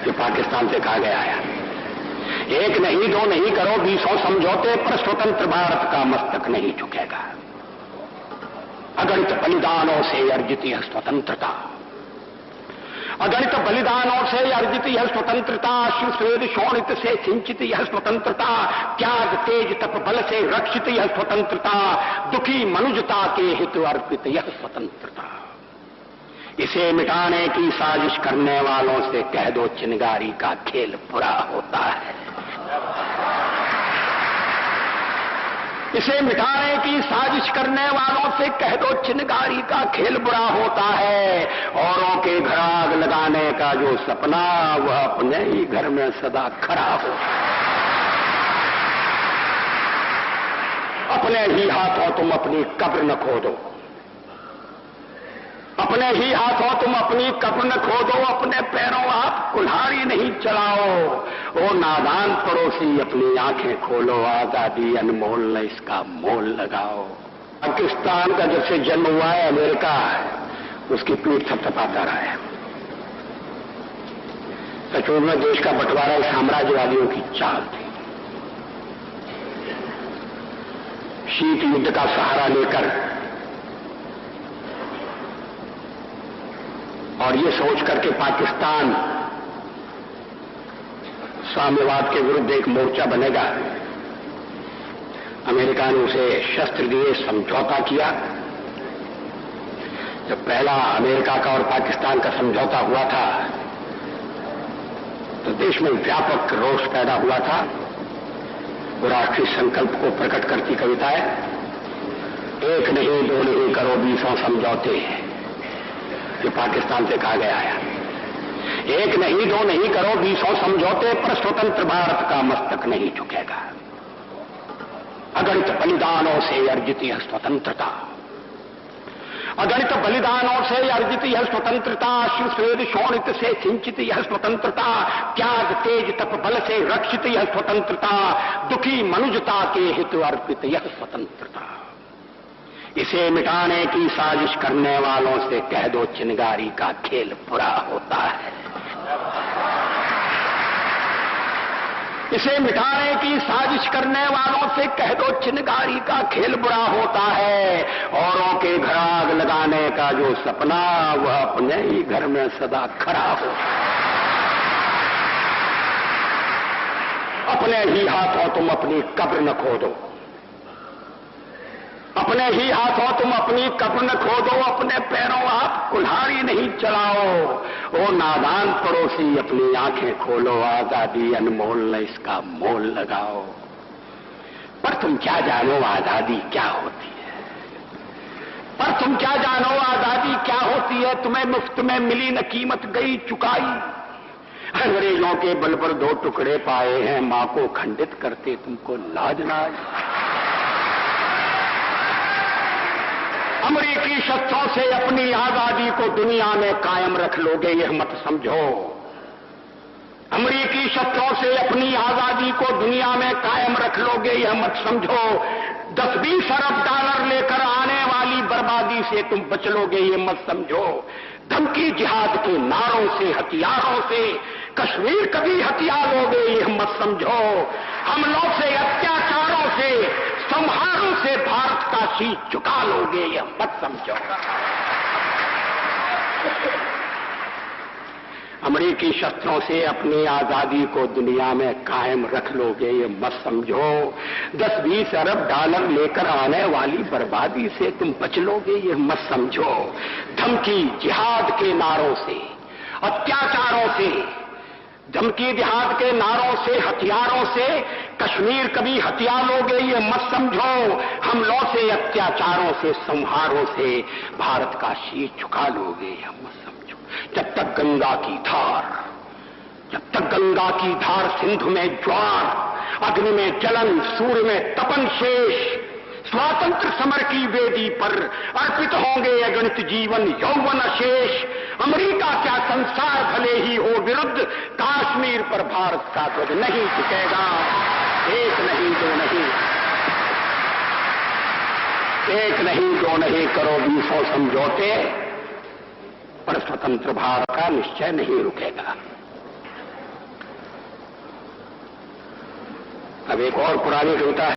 जो पाकिस्तान से कहा गया है। एक नहीं दो नहीं करो 20 समझौते पर स्वतंत्र भारत का मस्तक नहीं झुकेगा। अगणित बलिदानों से अर्जित यह स्वतंत्रता, अगणित बलिदानों से अर्जित यह स्वतंत्रता, अश्रु स्वेद शोणित से सिंचित यह स्वतंत्रता, त्याग तेज तप बल से रक्षित यह स्वतंत्रता, दुखी मनुजता के हित अर्पित यह स्वतंत्रता। इसे मिटाने की साजिश करने वालों से कह दो चिनगारी का खेल बुरा होता है। इसे मिटाने की साजिश करने वालों से कह दो चिनगारी का खेल बुरा होता है। औरों के घर आग लगाने का जो सपना वह अपने ही घर में सदा खड़ा हो। अपने ही हाथों तुम अपनी कब्र न खोदो, अपने ही हाथों तुम अपनी कब्र न खोदो, अपने पैरों आप कुल्हाड़ी नहीं चलाओ। ओ नादान पड़ोसी अपनी आंखें खोलो, आजादी अनमोल न इसका मोल लगाओ। पाकिस्तान का जब से जन्म हुआ है अमेरिका उसकी पीठ थपथपाता रहा है। सचमुच में देश का बंटवारा साम्राज्यवादियों की चाल थी। शीत युद्ध का सहारा लेकर और ये सोच करके पाकिस्तान साम्यवाद के विरुद्ध एक मोर्चा बनेगा, अमेरिका ने उसे शस्त्र दिए, समझौता किया। जब पहला अमेरिका का और पाकिस्तान का समझौता हुआ था तो देश में व्यापक रोष पैदा हुआ था। वो राष्ट्रीय संकल्प को प्रकट करती कविताएं, एक नहीं दो नहीं करो 20 समझौते, जो पाकिस्तान से कहा गया है। एक नहीं दो नहीं करो 20 समझौते पर स्वतंत्र भारत का मस्तक नहीं झुकेगा। अगणित बलिदानों से अर्जित यह स्वतंत्रता, अगणित बलिदानों से अर्जित यह स्वतंत्रता, अश्रु स्वेद शोणित से सिंचित यह स्वतंत्रता, त्याग तेज तप बल से रक्षित यह स्वतंत्रता, दुखी मनुजता के हित अर्पित यह स्वतंत्रता। इसे मिटाने की साजिश करने वालों से कह दो चिनगारी का खेल बुरा होता है। इसे मिटाने की साजिश करने वालों से कह दो चिनगारी का खेल बुरा होता है। औरों के घर आग लगाने का जो सपना वह अपने ही घर में सदा खड़ा हो। अपने ही हाथों तुम अपनी कब्र न खोदो, अपने ही हाथों तुम अपनी कब्र न खोदो, अपने पैरों आप कुल्हाड़ी नहीं चलाओ। ओ नादान पड़ोसी अपनी आंखें खोलो, आजादी अनमोल न इसका मोल लगाओ। पर तुम क्या जानो आजादी क्या होती है, पर तुम क्या जानो आजादी क्या होती है। तुम्हें मुफ्त में मिली न कीमत गई चुकाई। अंग्रेजों के बल पर 2 टुकड़े पाए हैं, मां को खंडित करते तुमको लाज ना आई। अमेरिकी शस्त्रों से अपनी आजादी को दुनिया में कायम रख लोगे यह मत समझो। अमेरिकी शस्त्रों से अपनी आजादी को दुनिया में कायम रख लोगे यह मत समझो। 10-20 अरब डॉलर लेकर आने वाली बर्बादी से तुम बच लोगे यह मत समझो। धमकी जिहाद के नारों से हथियारों से कश्मीर कभी हथिया लोगे यह मत समझो। हमलों से अत्याचारों से संहारों से भारत का शीश झुका लोगे यह मत समझो। अमेरिकी शस्त्रों से अपनी आजादी को दुनिया में कायम रख लोगे ये मत समझो। 10-20 अरब डॉलर लेकर आने वाली बर्बादी से तुम बच लोगे ये मत समझो। धमकी जिहाद के नारों से अत्याचारों से, धमकी जिहाद के नारों से हथियारों से कश्मीर कभी हथिया लोगे ये मत समझो। हमलों से अत्याचारों से संहारों से भारत का शीश झुका लोगे यह मत समझो। जब तक गंगा की धार, जब तक गंगा की धार सिंधु में ज्वार, अग्नि में जलन, सूर्य में तपन शेष, स्वातंत्र समर की वेदी पर अर्पित होंगे अगणित जीवन यौवन अशेष। अमेरिका क्या संसार भले ही हो विरुद्ध, कश्मीर पर भारत का ध्वज नहीं झुकेगा। एक नहीं दो नहीं, एक नहीं दो नहीं करो 20 समझौते पर स्वतंत्र भारत का निश्चय नहीं रुकेगा। अब एक और पुरानी कविता है।